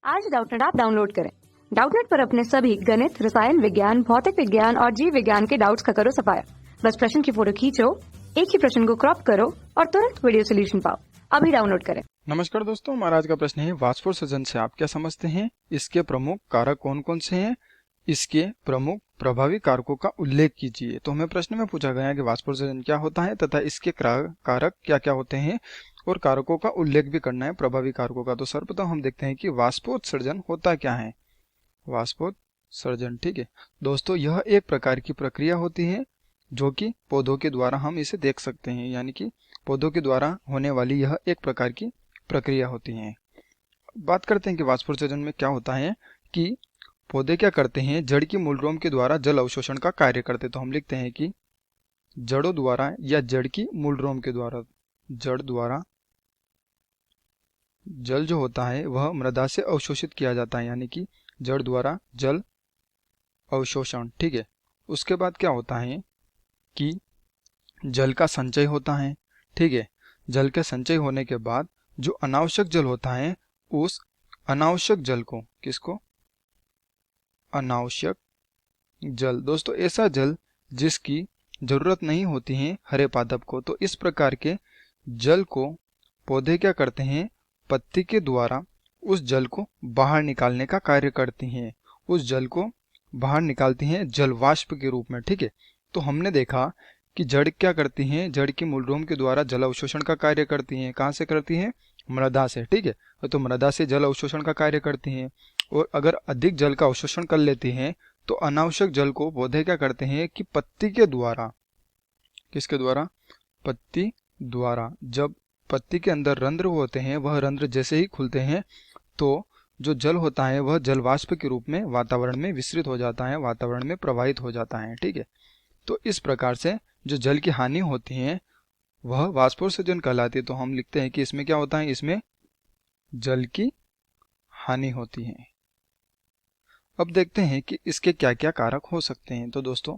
आज Doubtnut app download करें। Doubtnut पर अपने सभी गणित, रसायन विज्ञान, भौतिक विज्ञान और जीव विज्ञान के डाउट्स का करो सफाया। बस प्रश्न की फोटो खींचो, एक ही प्रश्न को क्रॉप करो और तुरंत वीडियो सोल्यूशन पाओ। अभी डाउनलोड करें। नमस्कार दोस्तों, हमारा आज का प्रश्न है वाष्पोत्सर्जन से आप क्या समझते हैं? इसके प्रमुख कारक कौन कौन से हैं? इसके प्रमुख प्रभावी कारकों का उल्लेख कीजिए। तो हमें प्रश्न में पूछा गया है कि वाष्पोत्सर्जन क्या होता है तथा इसके कारक क्या क्या होते हैं और कारकों का उल्लेख भी करना है, प्रभावी कारकों का। तो सर्वप्रथम हम देखते हैं कि वाष्पोत्सर्जन होता क्या है। वाष्पोत्सर्जन, ठीक है दोस्तों, यह एक प्रकार की प्रक्रिया होती है जो कि पौधों के द्वारा हम इसे देख सकते हैं, यानी कि पौधों के द्वारा होने वाली यह एक प्रकार की प्रक्रिया होती है। बात करते हैं कि वाष्पोत्सर्जन में क्या होता है कि पौधे क्या करते हैं, जड़ की मूलरोम के द्वारा जल अवशोषण का कार्य करते। तो हम लिखते हैं कि जड़ों द्वारा या जड़ की मूलरोम के द्वारा, जड़ द्वारा जल जो होता है वह मृदा से अवशोषित किया जाता है, यानी कि जड़ द्वारा जल अवशोषण, ठीक है। उसके बाद क्या होता है कि जल का संचय होता है, ठीक है। जल के संचय होने के बाद जो अनावश्यक जल होता है, उस अनावश्यक जल को, किसको? अनावश्यक जल, दोस्तों ऐसा जल जिसकी जरूरत नहीं होती है हरे पादप को। तो इस प्रकार के जल को पौधे क्या करते हैं, पत्ती के द्वारा उस जल को बाहर निकालने का कार्य करती हैं। उस जल को बाहर निकालती हैं जल वाष्प के रूप में, ठीक है। तो हमने देखा कि जड़ क्या करती हैं, जड़ की मूलरोम के द्वारा जल अवशोषण का कार्य करती हैं। कहाँ से करती हैं? मृदा से, ठीक है। तो मृदा से जल अवशोषण का कार्य करती हैं और अगर अधिक जल का अवशोषण कर लेती हैं तो अनावश्यक जल को पौधे क्या करते हैं कि पत्ती के द्वारा, किसके द्वारा? पत्ती द्वारा। जब पत्ती के अंदर रंध्र होते हैं, वह रंध्र जैसे ही खुलते हैं तो जो जल होता है वह जल वाष्प के रूप में वातावरण में विसरित हो जाता है, वातावरण में प्रवाहित हो जाता है, ठीक है। तो इस प्रकार से जो जल की हानि होती है वह वाष्पोत्सर्जन कहलाती है। तो हम लिखते हैं कि इसमें क्या होता है, इसमें जल की हानि होती है। अब देखते हैं कि इसके क्या क्या कारक हो सकते हैं। तो दोस्तों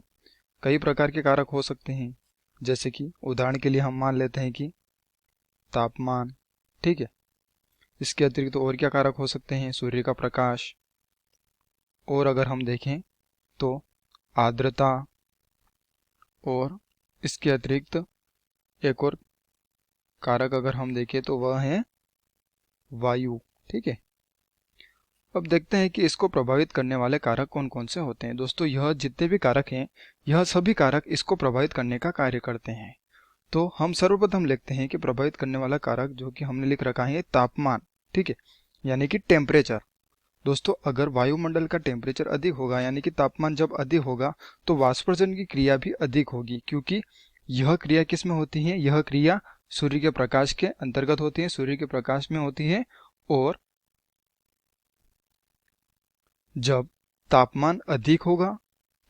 कई प्रकार के कारक हो सकते हैं, जैसे कि उदाहरण के लिए हम मान लेते हैं कि तापमान, ठीक है। इसके अतिरिक्त और क्या कारक हो सकते हैं? सूर्य का प्रकाश, और अगर हम देखें तो आर्द्रता, और इसके अतिरिक्त एक और कारक अगर हम देखें तो वह है वायु, ठीक है। अब देखते हैं कि इसको प्रभावित करने वाले कारक कौन कौन से होते हैं। दोस्तों यह जितने भी कारक हैं, यह सभी कारक इसको प्रभावित करने का कार्य करते हैं। तो हम सर्वप्रथम लिखते हैं कि प्रभावित करने वाला कारक जो कि हमने लिख रखा है तापमान, ठीक है, यानी कि टेम्परेचर। दोस्तों अगर वायुमंडल का टेम्परेचर अधिक होगा, यानी कि तापमान जब अधिक होगा, तो वाष्पोत्सर्जन की क्रिया भी अधिक होगी, क्योंकि यह क्रिया किस में होती है? यह क्रिया सूर्य के प्रकाश के अंतर्गत होती है, सूर्य के प्रकाश में होती है। और जब तापमान अधिक होगा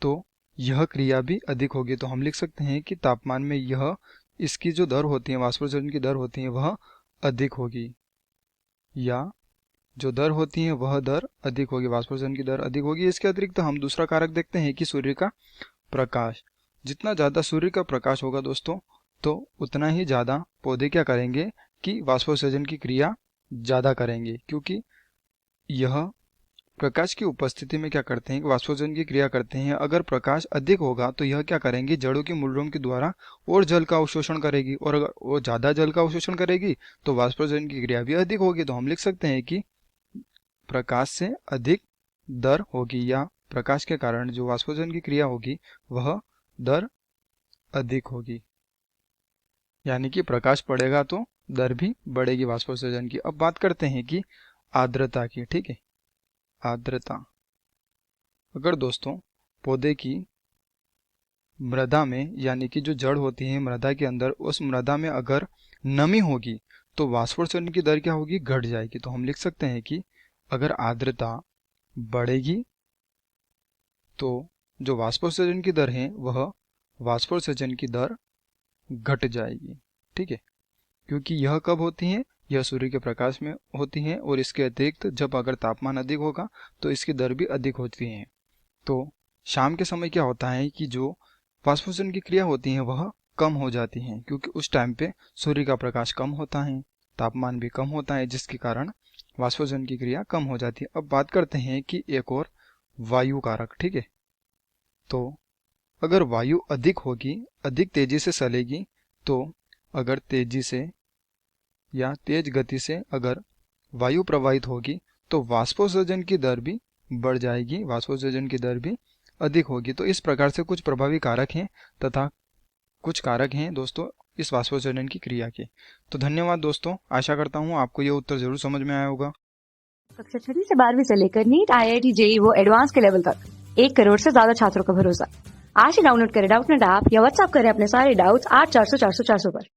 तो यह क्रिया भी अधिक होगी। तो हम लिख सकते हैं कि तापमान में यह इसकी जो दर होती है, वाष्पोत्सर्जन की दर होती है, वह अधिक होगी, या जो दर होती है वह दर अधिक होगी, वाष्पोत्सर्जन की दर अधिक होगी। इसके अतिरिक्त हम दूसरा कारक देखते हैं कि सूर्य का प्रकाश। जितना ज़्यादा सूर्य का प्रकाश होगा दोस्तों, तो उतना ही ज़्यादा पौधे क्या करेंगे कि वाष्पोत्सर्जन की क्रिया ज़्यादा करेंगे, क्योंकि यह प्रकाश की उपस्थिति में क्या करते हैं कि वाष्पोत्सर्जन की क्रिया करते हैं। अगर प्रकाश अधिक होगा तो यह क्या करेंगे, जड़ों की मूलरोम के द्वारा और जल का अवशोषण करेगी, और अगर वो ज़्यादा जल का अवशोषण करेगी तो वाष्पोत्सर्जन की क्रिया भी अधिक होगी। तो हम लिख सकते हैं कि प्रकाश से अधिक दर होगी, या प्रकाश के कारण जो वाष्पोत्सर्जन की क्रिया होगी वह दर अधिक होगी, यानी कि प्रकाश पड़ेगा तो दर भी बढ़ेगी वाष्पोत्सर्जन की। अब बात करते हैं कि आर्द्रता की, ठीक है। आर्द्रता, अगर दोस्तों पौधे की मृदा में, यानी कि जो जड़ होती है मृदा के अंदर, उस मृदा में अगर नमी होगी तो वाष्पोत्सर्जन की दर क्या होगी? घट जाएगी। तो हम लिख सकते हैं कि अगर आर्द्रता बढ़ेगी तो जो वाष्पोत्सर्जन की दर है वह वाष्पोत्सर्जन की दर घट जाएगी, ठीक है। क्योंकि यह कब होती है? यह सूर्य के प्रकाश में होती है, और इसके अतिरिक्त जब अगर तापमान अधिक होगा तो इसकी दर भी अधिक होती है। तो शाम के समय क्या होता है कि जो वाष्पोत्सर्जन की क्रिया होती है वह कम हो जाती है, क्योंकि उस टाइम पे सूर्य का प्रकाश कम होता है, तापमान भी कम होता है, जिसके कारण वाष्पोजन की क्रिया कम हो जाती है। अब बात करते हैं कि एक और वायु कारक, ठीक है। तो अगर वायु अधिक होगी, अधिक तेजी से चलेगी, तो अगर तेजी से या तेज गति से अगर वायु प्रवाहित होगी तो वाष्पोत्सर्जन की दर भी बढ़ जाएगी, वाष्पोत्सर्जन की दर भी अधिक होगी। तो इस प्रकार से कुछ प्रभावी कारक हैं तथा कुछ कारक हैं दोस्तों इस वाष्पोत्सर्जन की क्रिया के। तो धन्यवाद दोस्तों, आशा करता हूँ आपको ये उत्तर जरूर समझ में आया होगा। कक्षा 6 से 12वीं से लेकर नीट, IIT, JEE वो एडवांस के लेवल तक 1 करोड़ से ज्यादा छात्रों का भरोसा। आज ही डाउनलोड करें डाउटनेट ऐप या व्हाट्सएप करें अपने सारे डाउट्स 8400 400 400 पर।